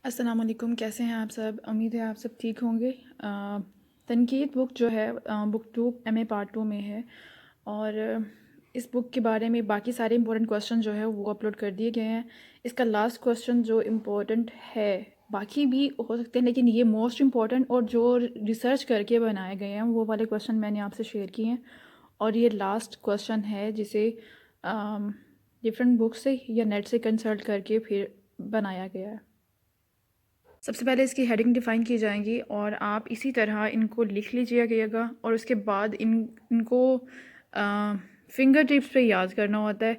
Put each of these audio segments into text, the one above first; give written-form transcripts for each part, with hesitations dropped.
السلام علیکم، کیسے ہیں آپ سب؟ امید ہے آپ سب ٹھیک ہوں گے۔ تنقید بک جو ہے بک 2 MA پارٹ 2 میں ہے، اور اس بک کے بارے میں باقی سارے امپورٹنٹ کوسچن جو ہے وہ اپلوڈ کر دیے گئے ہیں۔ اس کا لاسٹ کوسچن جو امپورٹنٹ ہے، باقی بھی ہو سکتے ہیں لیکن یہ موسٹ امپورٹنٹ اور جو ریسرچ کر کے بنائے گئے ہیں وہ والے کوسچن میں نے آپ سے شیئر کیے ہیں، اور یہ لاسٹ کوسچن ہے جسے ڈفرینٹ بک سے یا نیٹ سے کنسلٹ کر کے پھر بنایا گیا ہے۔ سب سے پہلے اس کی ہیڈنگ ڈیفائن کی جائیں گی، اور آپ اسی طرح ان کو لکھ لیجیے گا، اور اس کے بعد ان کو فنگر ٹپس پہ یاد کرنا ہوتا ہے۔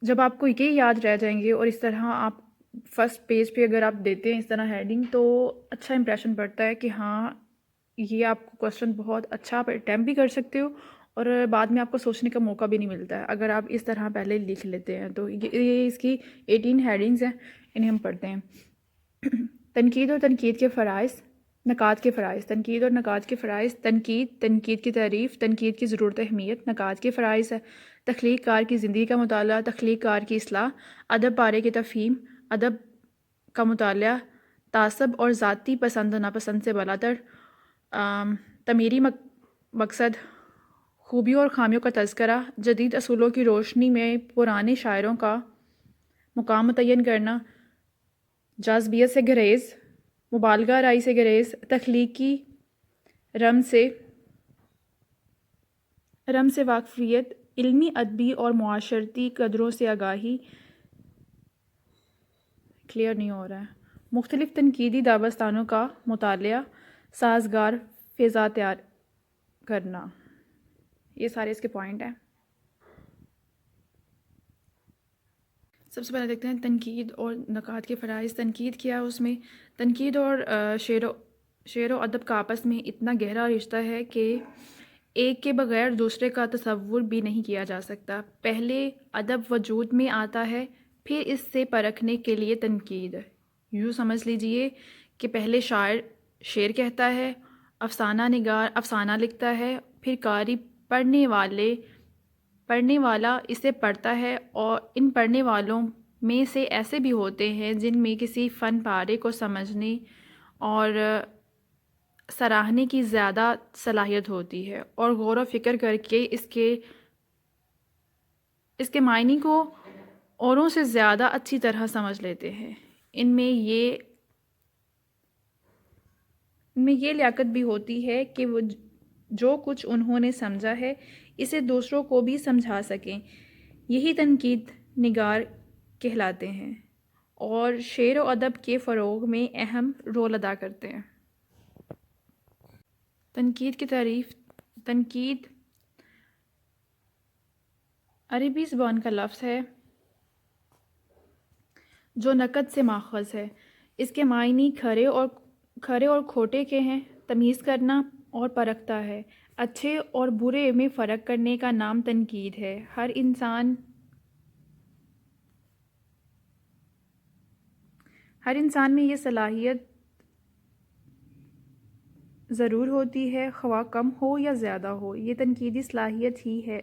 جب آپ کو یہ یاد رہ جائیں گے اور اس طرح آپ فرسٹ پیج پہ اگر آپ دیتے ہیں اس طرح ہیڈنگ، تو اچھا امپریشن پڑتا ہے کہ ہاں یہ آپ کو کوسچن بہت اچھا آپ اٹیمپٹ بھی کر سکتے ہو، اور بعد میں آپ کو سوچنے کا موقع بھی نہیں ملتا ہے اگر آپ اس طرح پہلے لکھ لیتے ہیں۔ تو یہ اس کی 18 ہیڈنگز ہیں، انہیں ہم پڑھتے ہیں۔ تنقید اور تنقید کے فرائض، نکات کے فرائض۔ تنقید اور نکات کے فرائض: تنقید، تنقید کی تعریف، تنقید کی ضرورت اہمیت۔ نکات کے فرائض ہے: تخلیق کار کی زندگی کا مطالعہ، تخلیق کار کی اصلاح، ادب پارے کی تفہیم، ادب کا مطالعہ، تعصب اور ذاتی پسند و ناپسند سے بالاتر، تعمیری مقصد، خوبیوں اور خامیوں کا تذکرہ، جدید اصولوں کی روشنی میں پرانے شاعروں کا مقام متعین کرنا، جاذبیت سے گریز، مبالغہ رائی سے گریز، تخلیقی رم سے واقفیت، علمی، ادبی اور معاشرتی قدروں سے آگاہی۔ کلیئر نہیں ہو رہا ہے۔ مختلف تنقیدی داستانوں کا مطالعہ، سازگار فضا تیار کرنا۔ یہ سارے اس کے پوائنٹ ہیں۔ سب سے پہلے دیکھتے ہیں تنقید اور نکات کے فرائض۔ تنقید کیا ہے اس میں؟ تنقید اور شعر و ادب کا آپس میں اتنا گہرا رشتہ ہے کہ ایک کے بغیر دوسرے کا تصور بھی نہیں کیا جا سکتا۔ پہلے ادب وجود میں آتا ہے، پھر اس سے پرکھنے کے لیے تنقید۔ یوں سمجھ لیجئے کہ پہلے شاعر شعر کہتا ہے، افسانہ نگار افسانہ لکھتا ہے، پھر قاری پڑھنے والا اسے پڑھتا ہے، اور ان پڑھنے والوں میں سے ایسے بھی ہوتے ہیں جن میں کسی فن پارے کو سمجھنے اور سراہنے کی زیادہ صلاحیت ہوتی ہے، اور غور و فکر کر کے اس کے معنی کو اوروں سے زیادہ اچھی طرح سمجھ لیتے ہیں۔ ان میں یہ لیاقت بھی ہوتی ہے کہ وہ جو کچھ انہوں نے سمجھا ہے اسے دوسروں کو بھی سمجھا سکیں۔ یہی تنقید نگار کہلاتے ہیں، اور شعر و ادب کے فروغ میں اہم رول ادا کرتے ہیں۔ تنقید کی تعریف۔ تنقید عربی زبان کا لفظ ہے جو نقد سے ماخوذ ہے۔ اس کے معنی کھرے اور کھوٹے کے ہیں۔ تمیز کرنا اور پرکھتا ہے۔ اچھے اور برے میں فرق کرنے کا نام تنقید ہے۔ ہر انسان میں یہ صلاحیت ضرور ہوتی ہے، خواہ کم ہو یا زیادہ ہو۔ یہ تنقیدی صلاحیت ہی ہے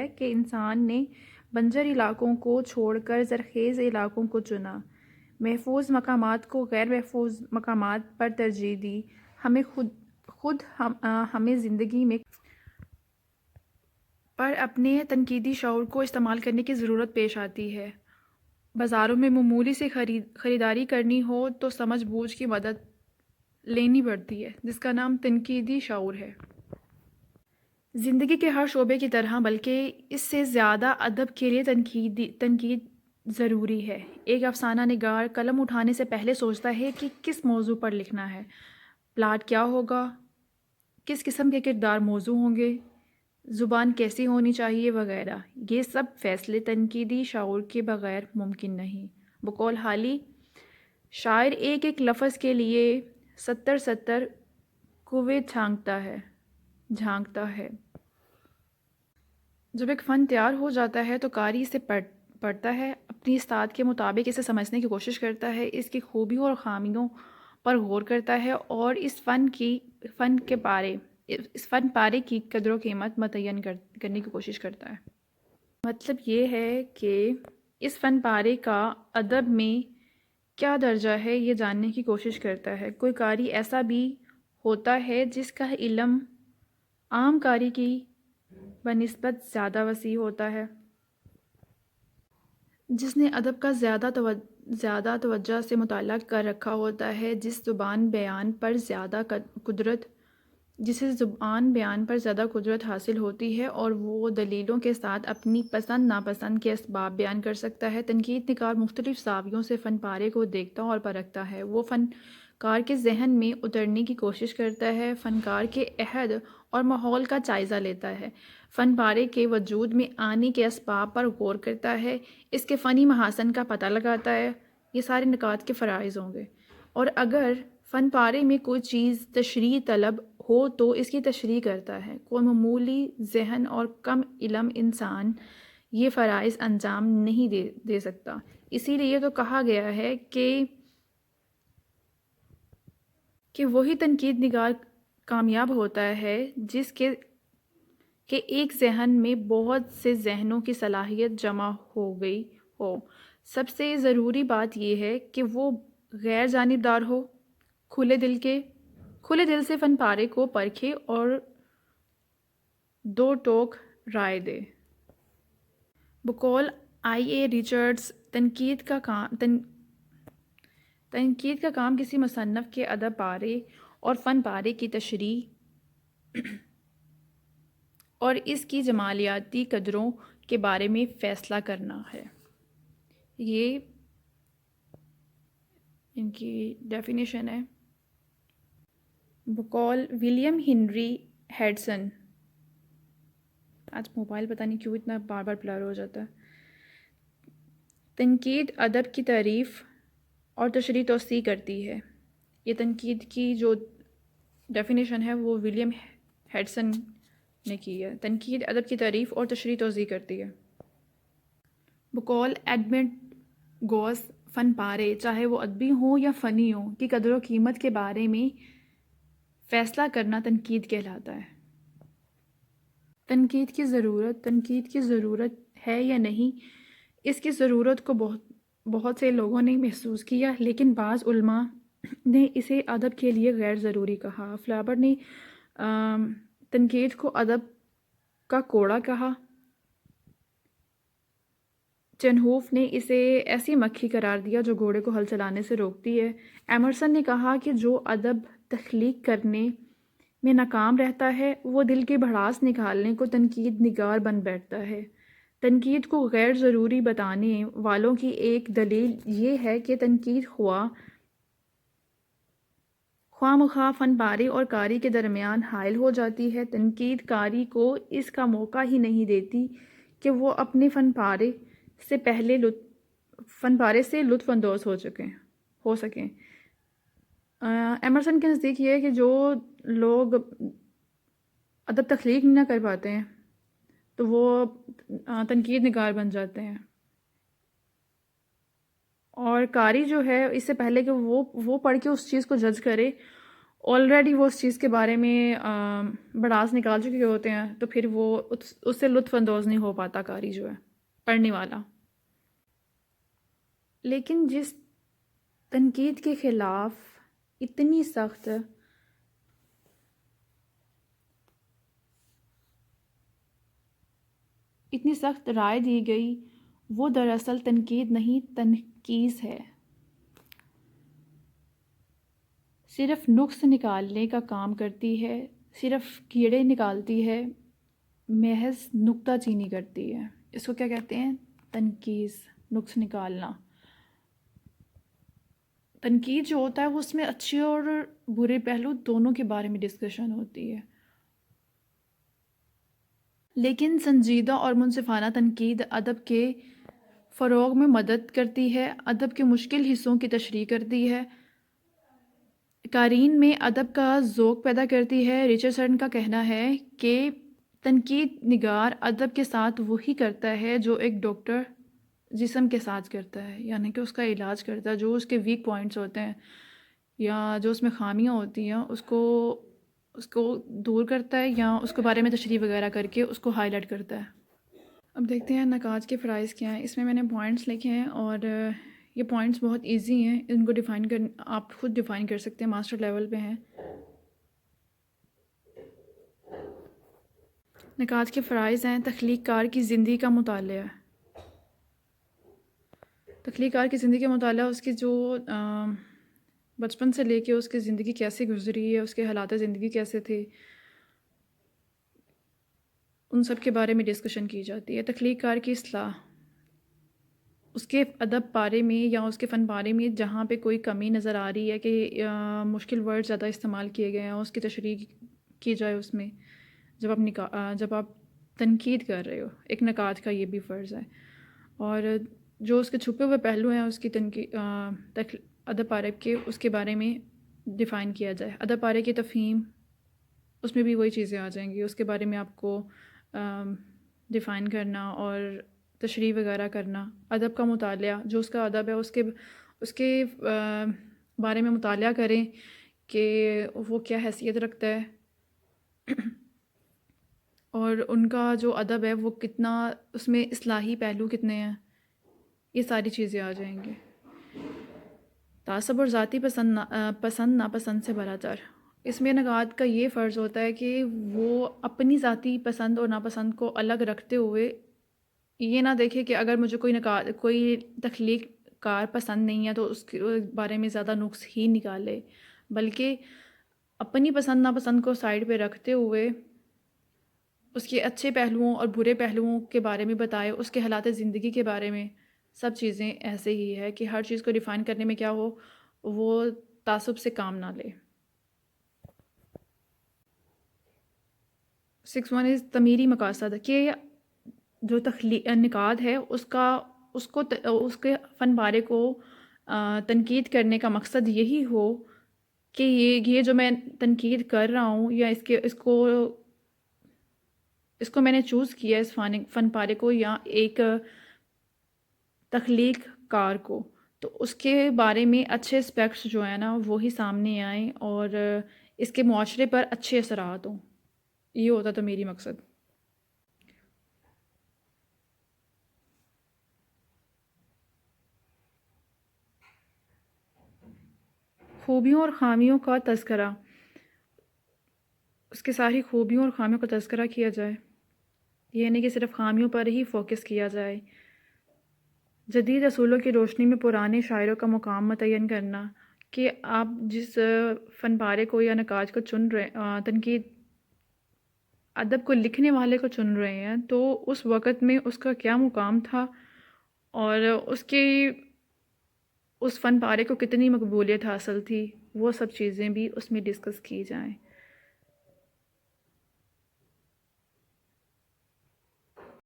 کہ انسان نے بنجر علاقوں کو چھوڑ کر زرخیز علاقوں کو چنا، محفوظ مقامات کو غیر محفوظ مقامات پر ترجیح دی۔ ہمیں زندگی میں پر اپنے تنقیدی شعور کو استعمال کرنے کی ضرورت پیش آتی ہے۔ بازاروں میں معمولی سے خریداری کرنی ہو تو سمجھ بوجھ کی مدد لینی پڑتی ہے، جس کا نام تنقیدی شعور ہے۔ زندگی کے ہر شعبے کی طرح بلکہ اس سے زیادہ ادب کے لیے تنقید ضروری ہے۔ ایک افسانہ نگار قلم اٹھانے سے پہلے سوچتا ہے کہ کس موضوع پر لکھنا ہے، پلاٹ کیا ہوگا، کس قسم کے کردار موزوں ہوں گے، زبان کیسی ہونی چاہیے وغیرہ۔ یہ سب فیصلے تنقیدی شعور کے بغیر ممکن نہیں۔ بقول حالی شاعر ایک ایک لفظ کے لیے 70 کوے جھانکتا ہے۔ جب ایک فن تیار ہو جاتا ہے تو قاری اسے پڑھتا ہے، اپنی استعداد کے مطابق اسے سمجھنے کی کوشش کرتا ہے، اس کی خوبیوں اور خامیوں پر غور کرتا ہے، اور اس فن پارے کی قدر و قیمت متعین کرنے کی کوشش کرتا ہے۔ مطلب یہ ہے کہ اس فن پارے کا ادب میں کیا درجہ ہے یہ جاننے کی کوشش کرتا ہے۔ کوئی قاری ایسا بھی ہوتا ہے جس کا علم عام قاری کی بنسبت زیادہ وسیع ہوتا ہے، جس نے ادب کا زیادہ توجہ سے مطالعہ کر رکھا ہوتا ہے، جسے زبان بیان پر زیادہ قدرت حاصل ہوتی ہے اور وہ دلیلوں کے ساتھ اپنی پسند ناپسند کے اسباب بیان کر سکتا ہے۔ تنقید نگار مختلف زاویوں سے فن پارے کو دیکھتا اور پرکھتا ہے۔ وہ فنکار کے ذہن میں اترنے کی کوشش کرتا ہے، فنکار کے عہد اور ماحول کا جائزہ لیتا ہے، فن پارے کے وجود میں آنے کے اسباب پر غور کرتا ہے، اس کے فنی محاسن کا پتہ لگاتا ہے۔ یہ سارے نکات کے فرائض ہوں گے۔ اور اگر فن پارے میں کوئی چیز تشریح طلب ہو تو اس کی تشریح کرتا ہے۔ کوئی معمولی ذہن اور کم علم انسان یہ فرائض انجام نہیں دے سکتا۔ اسی لیے تو کہا گیا ہے کہ وہی تنقید نگار کامیاب ہوتا ہے جس کے ایک ذہن میں بہت سے ذہنوں کی صلاحیت جمع ہو گئی ہو۔ سب سے ضروری بات یہ ہے کہ وہ غیر جانبدار ہو، کھلے دل سے فن پارے کو پرکھے اور دو ٹوک رائے دے۔ بقول اے ریچرڈز، تنقید کا کام کسی مصنف کے ادب پارے اور فن پارے کی تشریح اور اس کی جمالیاتی قدروں کے بارے میں فیصلہ کرنا ہے۔ یہ ان کی ڈیفینیشن ہے۔ بقول ولیم ہنری ہیڈسن، آج موبائل پتہ نہیں کیوں اتنا بار بار بلر ہو جاتا ہے۔ تنقید ادب کی تعریف اور تشریح توسیع کرتی ہے۔ یہ تنقید کی جو ڈیفینیشن ہے وہ ولیم ہیڈسن نے کی ہے۔ تنقید ادب کی تعریف اور تشریح توسیع کرتی ہے۔ بقول ایڈمنڈ گوس، فن پارے چاہے وہ ادبی ہوں یا فنی ہوں کی قدر و قیمت کے بارے میں فیصلہ کرنا تنقید کہلاتا ہے۔ تنقید کی ضرورت ہے یا نہیں، اس کی ضرورت کو بہت سے لوگوں نے محسوس کیا، لیکن بعض علماء نے اسے ادب کے لیے غیر ضروری کہا۔ فلابر نے تنقید کو ادب کا کوڑا کہا۔ چنہوف نے اسے ایسی مکھی قرار دیا جو گھوڑے کو ہل چلانے سے روکتی ہے۔ ایمرسن نے کہا کہ جو ادب تخلیق کرنے میں ناکام رہتا ہے وہ دل کی بھڑاس نکالنے کو تنقید نگار بن بیٹھتا ہے۔ تنقید کو غیر ضروری بتانے والوں کی ایک دلیل یہ ہے کہ تنقید خواہ مخواہ فن پارے اور قاری کے درمیان حائل ہو جاتی ہے۔ تنقید قاری کو اس کا موقع ہی نہیں دیتی کہ وہ اپنے فن پارے سے لطف اندوز ہو سکیں۔ ایمرسن کے نزدیک یہ ہے کہ جو لوگ ادب تخلیق نہ کر پاتے ہیں تو وہ تنقید نگار بن جاتے ہیں، اور قاری جو ہے اس سے پہلے کہ وہ پڑھ کے اس چیز کو جج کرے، آلریڈی وہ اس چیز کے بارے میں بڑاس نکال چکے ہوتے ہیں، تو پھر وہ اس سے لطف اندوز نہیں ہو پاتا قاری جو ہے، پڑھنے والا۔ لیکن جس تنقید کے خلاف اتنی سخت رائے دی گئی وہ دراصل تنقید نہیں تنقیص ہے، صرف نقص نکالنے کا کام کرتی ہے، صرف کیڑے نکالتی ہے، محض نکتہ چینی کرتی ہے۔ اس کو کیا کہتے ہیں؟ تنقیص، نقص نکالنا۔ تنقید جو ہوتا ہے وہ اس میں اچھے اور برے پہلو دونوں کے بارے میں ڈسکشن ہوتی ہے، لیکن سنجیدہ اور منصفانہ تنقید ادب کے فروغ میں مدد کرتی ہے، ادب کے مشکل حصوں کی تشریح کرتی ہے، قارئین میں ادب کا ذوق پیدا کرتی ہے۔ رچرڈسن کا کہنا ہے کہ تنقید نگار ادب کے ساتھ وہی کرتا ہے جو ایک ڈاکٹر جسم کے ساتھ کرتا ہے، یعنی کہ اس کا علاج کرتا ہے، جو اس کے ویک پوائنٹس ہوتے ہیں یا جو اس میں خامیاں ہوتی ہیں اس کو دور کرتا ہے، یا اس کے بارے میں تشریح وغیرہ کر کے اس کو ہائی لائٹ کرتا ہے۔ اب دیکھتے ہیں نکات کے فرائض کیا ہیں۔ اس میں نے پوائنٹس لکھے ہیں اور یہ پوائنٹس بہت ایزی ہیں، ان کو ڈیفائن آپ خود ڈیفائن کر سکتے ہیں، ماسٹر لیول پہ ہیں۔ نکات کے فرائض ہیں، تخلیق کار کی زندگی کا مطالعہ۔ تخلیق کار کی زندگی کا مطالعہ اس کی جو بچپن سے لے کے اس کی زندگی کیسے گزری ہے، اس کے حالات زندگی کیسے تھے، ان سب کے بارے میں ڈسکشن کی جاتی ہے۔ تخلیق کار کی اصلاح، اس کے ادب پارے میں یا اس کے فن پارے میں جہاں پہ کوئی کمی نظر آ رہی ہے کہ مشکل ورڈ زیادہ استعمال کیے گئے ہیں، اس کی تشریح کی جائے اس میں، جب آپ تنقید کر رہے ہو۔ ایک نقاد کا یہ بھی فرض ہے، اور جو اس کے چھپے ہوئے پہلو ہیں اس کی ادب پارے کے، اس کے بارے میں ڈیفائن کیا جائے۔ ادب پارے کی تفہیم، اس میں بھی وہی چیزیں آ جائیں گی، اس کے بارے میں آپ کو ڈیفائن کرنا اور تشریح وغیرہ کرنا۔ ادب کا مطالعہ، جو اس کا ادب ہے اس کے بارے میں مطالعہ کریں کہ وہ کیا حیثیت رکھتا ہے، اور ان کا جو ادب ہے وہ کتنا، اس میں اصلاحی پہلو کتنے ہیں، یہ ساری چیزیں آ جائیں گی۔ تعصب اور ذاتی پسند ناپسند سے براتر، اس میں نقاد کا یہ فرض ہوتا ہے کہ وہ اپنی ذاتی پسند اور ناپسند کو الگ رکھتے ہوئے یہ نہ دیکھے کہ اگر مجھے کوئی تخلیق کار پسند نہیں ہے تو اس کے بارے میں زیادہ نقص ہی نکالے، بلکہ اپنی پسند ناپسند کو سائڈ پہ رکھتے ہوئے اس کے اچھے پہلوؤں اور برے پہلوؤں کے بارے میں بتائے، اس کے حالات زندگی کے بارے میں۔ سب چیزیں ایسے ہی ہے کہ ہر چیز کو ڈیفائن کرنے میں کیا ہو، وہ تعصب سے کام نہ لے۔ 6(1) از تعمیری مقاصد، کہ جو نقاد ہے اس کے فن پارے کو تنقید کرنے کا مقصد یہی ہو کہ یہ جو میں تنقید کر رہا ہوں یا اس کو میں نے چوز کیا اس فن پارے کو یا ایک تخلیق کار کو، تو اس کے بارے میں اچھے اسپیکٹس جو ہیں نا وہی سامنے آئیں اور اس کے معاشرے پر اچھے اثرات ہوں، یہ ہوتا تو میری مقصد۔ خوبیوں اور خامیوں کا تذکرہ، اس کے ساری خوبیوں اور خامیوں کا تذکرہ کیا جائے، یہ نہیں کہ صرف خامیوں پر ہی فوکس کیا جائے۔ جدید اصولوں کی روشنی میں پرانے شاعروں کا مقام متعین کرنا، کہ آپ جس فن پارے کو یا نقاد کو چن رہے، تنقید ادب کو لکھنے والے کو چن رہے ہیں، تو اس وقت میں اس کا کیا مقام تھا اور اس فن پارے کو کتنی مقبولیت حاصل تھی، وہ سب چیزیں بھی اس میں ڈسکس کی جائیں۔